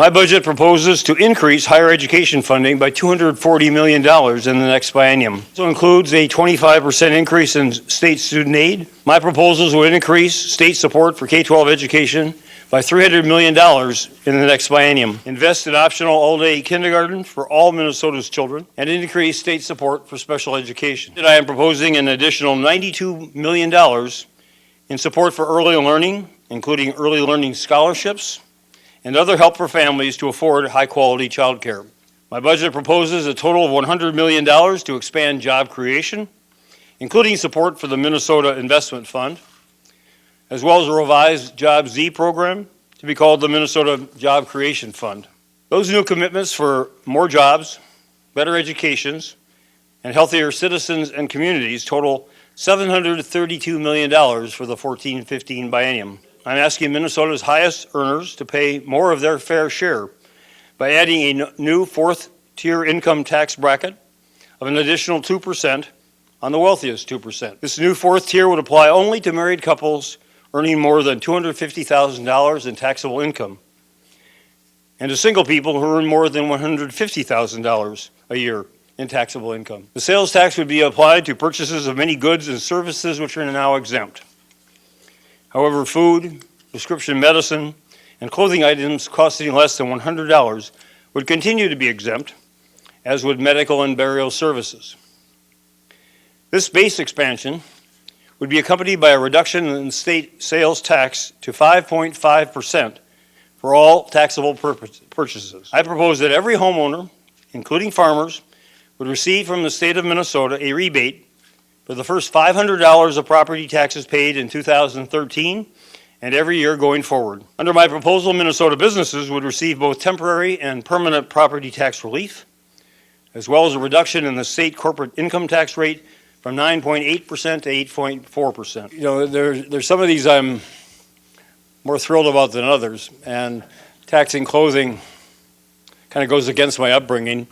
My budget proposes to increase higher education funding by $240 million in the next biennium. It also includes a 25% increase in state student aid. My proposals would increase state support for K-12 education by $300 million in the next biennium, invest in optional all-day kindergarten for all Minnesota's children, and increase state support for special education. I am proposing an additional $92 million in support for early learning, including early learning scholarships, and other help for families to afford high-quality child care. My budget proposes a total of $100 million to expand job creation, including support for the Minnesota Investment Fund, as well as a revised Job Z program to be called the Minnesota Job Creation Fund. Those new commitments for more jobs, better educations, and healthier citizens and communities total $732 million for the 14-15 biennium. I'm asking Minnesota's highest earners to pay more of their fair share by adding a new fourth-tier income tax bracket of an additional 2% on the wealthiest 2%. This new fourth tier would apply only to married couples earning more than $250,000 in taxable income, and to single people who earn more than $150,000 a year in taxable income. The sales tax would be applied to purchases of many goods and services which are now exempt. However, food, prescription medicine, and clothing items costing less than $100 would continue to be exempt, as would medical and burial services. This base expansion would be accompanied by a reduction in state sales tax to 5.5% for all taxable purchases. I propose that every homeowner, including farmers, would receive from the state of Minnesota a rebate for the first $500 of property taxes paid in 2013 and every year going forward. Under my proposal, Minnesota businesses would receive both temporary and permanent property tax relief, as well as a reduction in the state corporate income tax rate from 9.8% to 8.4%. You know, there's some of these I'm more thrilled about than others, and taxing clothing kind of goes against my upbringing.